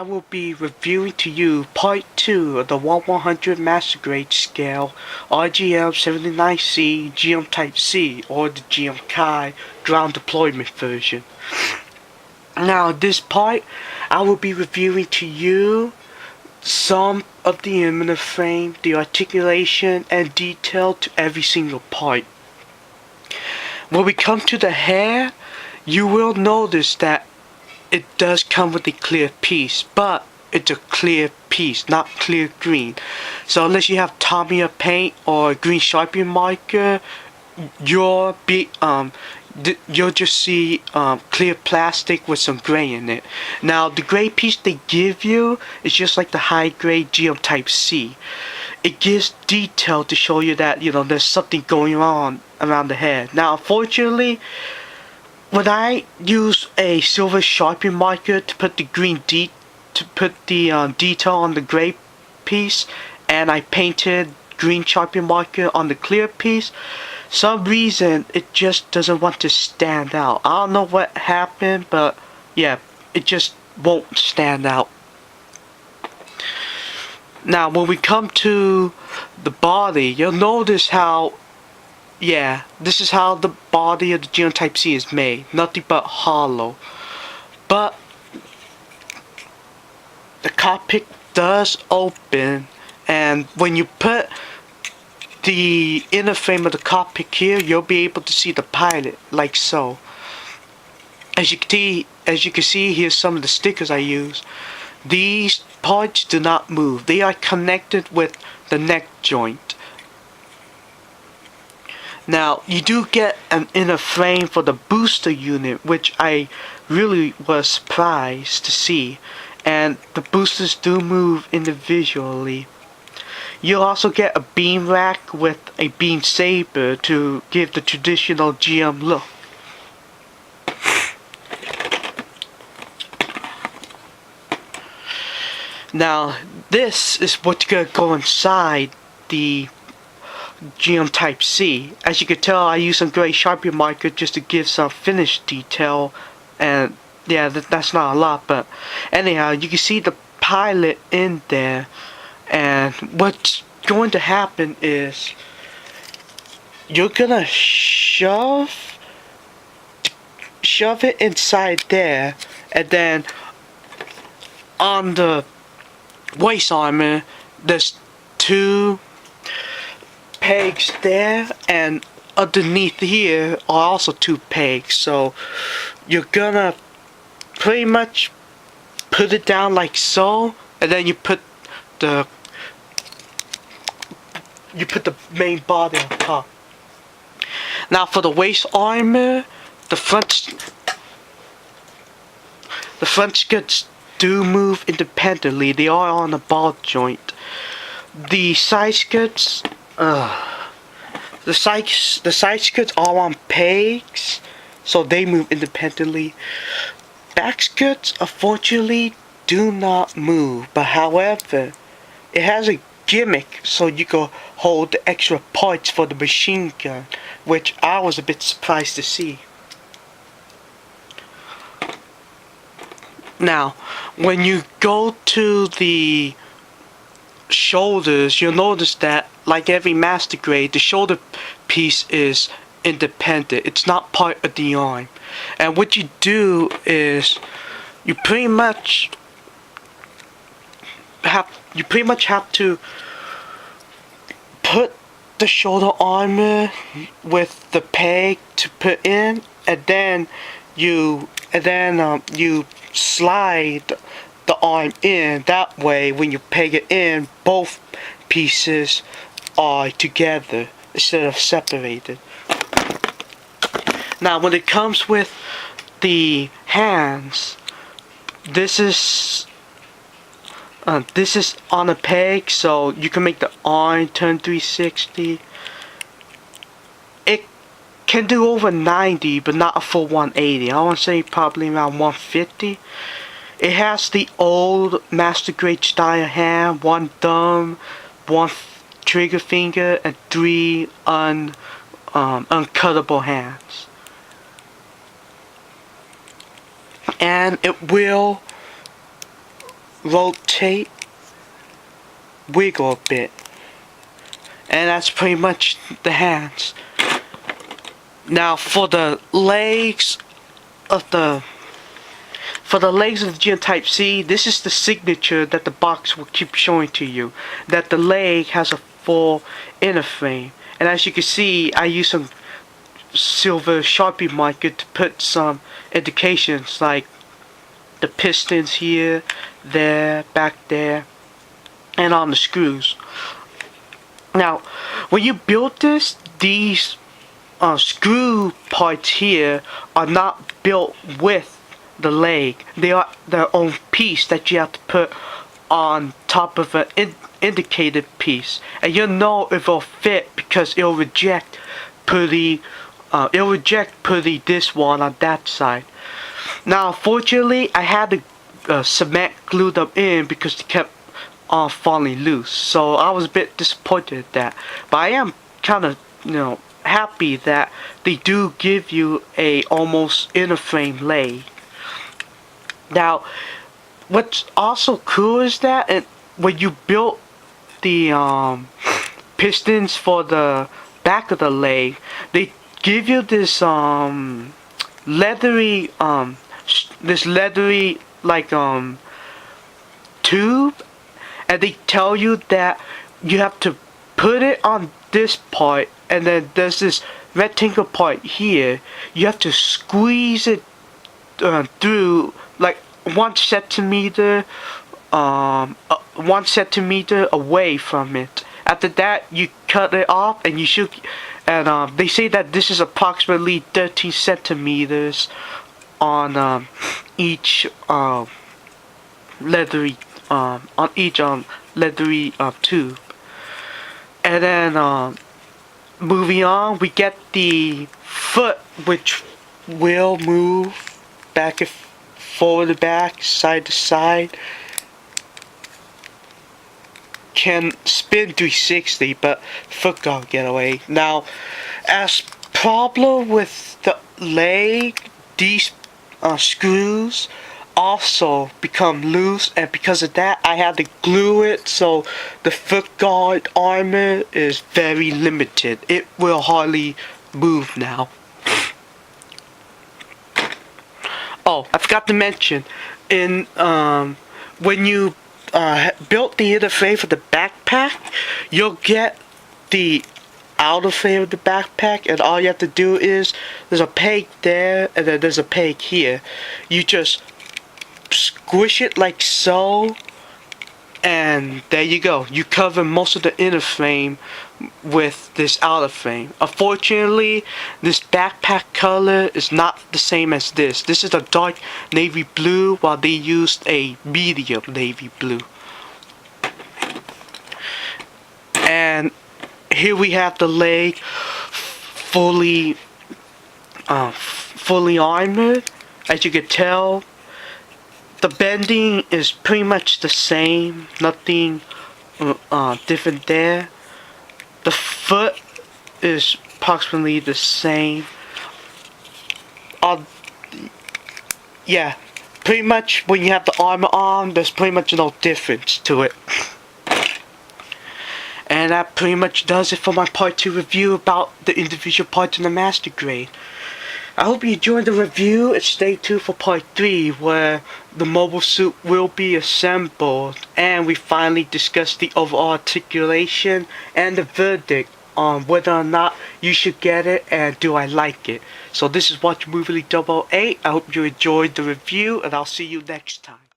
I will be reviewing to you part 2 of the 1/100 master grade scale RGM-79C GM Type C, or the GM Kai ground deployment version. Now this part I will be reviewing to you some of the imminent frame, the articulation and detail to every single part. When we come to the hair, you will notice that it does come with a clear piece, but it's a clear piece, not clear green. So unless you have Tamiya paint or green Sharpie marker, you'll just see clear plastic with some gray in it. Now the gray piece they give you is just like the high grade GM Type C. It gives detail to show you that there's something going on around the head. Now unfortunately, when I use a silver Sharpie marker to put the detail on the gray piece, and I painted green Sharpie marker on the clear piece, some reason it just doesn't want to stand out. I don't know what happened, but yeah, it just won't stand out. Now when we come to the body, you'll notice how this is how the body of the GM Type C is made. Nothing but hollow. But the cockpit does open, and when you put the inner frame of the cockpit here, you'll be able to see the pilot, like so. As you can see, here's some of the stickers I use. These parts do not move. They are connected with the neck joint. Now you do get an inner frame for the booster unit, which I really was surprised to see, and the boosters do move individually. You'll also get a beam rack with a beam saber to give the traditional GM look. Now this is what's gonna go inside the GM Type C. As you can tell, I use some gray Sharpie marker just to give some finish detail, and yeah, that's not a lot, but anyhow, you can see the pilot in there. And what's going to happen is you're gonna shove it inside there, and then on the waist armor there's two pegs there, and underneath here are also two pegs. So you're gonna pretty much put it down like so, and then you put the main body on top. Now for the waist armor, the front skirts do move independently. They are on a ball joint. The side skirts, the side skirts are on pegs, so they move independently. Back skirts, unfortunately, do not move, but however, it has a gimmick so you can hold the extra parts for the machine gun, which I was a bit surprised to see. Now, when you go to the shoulders, you'll notice that, like every master grade, the shoulder piece is independent. It's not part of the arm. And what you do is you pretty much have to put the shoulder armor with the peg to put in, and then you slide the arm in. That way, when you peg it in, both pieces are together instead of separated. Now when it comes with the hands, this is on a peg, so you can make the arm turn 360. It can do over 90, but not a full 180. I want to say probably around 150. It has the old master grade style hand, one thumb, one trigger finger, and three uncuttable hands. And it will rotate, wiggle a bit. And that's pretty much the hands. Now for the legs of the RGM-79C, this is the signature that the box will keep showing to you, that the leg has a full inner frame. And as you can see, I use some silver Sharpie marker to put some indications like the pistons here, there, back there, and on the screws. Now, when you build this, these screw parts here are not built with the leg. They are their own piece that you have to put on top of an indicated piece, and you'll know if it'll fit because it'll reject putting this one on that side. Now, fortunately, I had to cement glue them in because they kept on falling loose. So I was a bit disappointed at that. But I am kind of, happy that they do give you a almost inner frame leg. Now, what's also cool is that when you built the pistons for the back of the leg, they give you this leathery like tube, and they tell you that you have to put it on this part, and then there's this rectangle part here. You have to squeeze it through like 1 centimeter, 1 centimeter away from it. After that, you cut it off, and you should. And they say that this is approximately 13 centimeters on each leathery tube. And then moving on, we get the foot, which will move back and forward to back, side to side. Can spin 360, but foot can't get away. Now, as problem with the leg, these screws also become loose, and because of that, I had to glue it, so the foot guard armor is very limited. It will hardly move now. Oh, I forgot to mention, when you built the inner frame for the backpack, you'll get the outer frame of the backpack, and all you have to do is, there's a peg there, and then there's a peg here. You just squish it like so, and there you go. You cover most of the inner frame with this outer frame. Unfortunately, this backpack color is not the same as this. This is a dark navy blue, while they used a medium navy blue. And here we have the leg fully armored. As you can tell, the bending is pretty much the same, nothing different there. The foot is approximately the same. Yeah, pretty much when you have the armor on, there's pretty much no difference to it. And that pretty much does it for my part 2 review about the individual parts in the Master Grade. I hope you enjoyed the review, and stay tuned for part 3 where the mobile suit will be assembled and we finally discuss the overall articulation and the verdict on whether or not you should get it and do I like it. So this is Watch Movie 008. I hope you enjoyed the review, and I'll see you next time.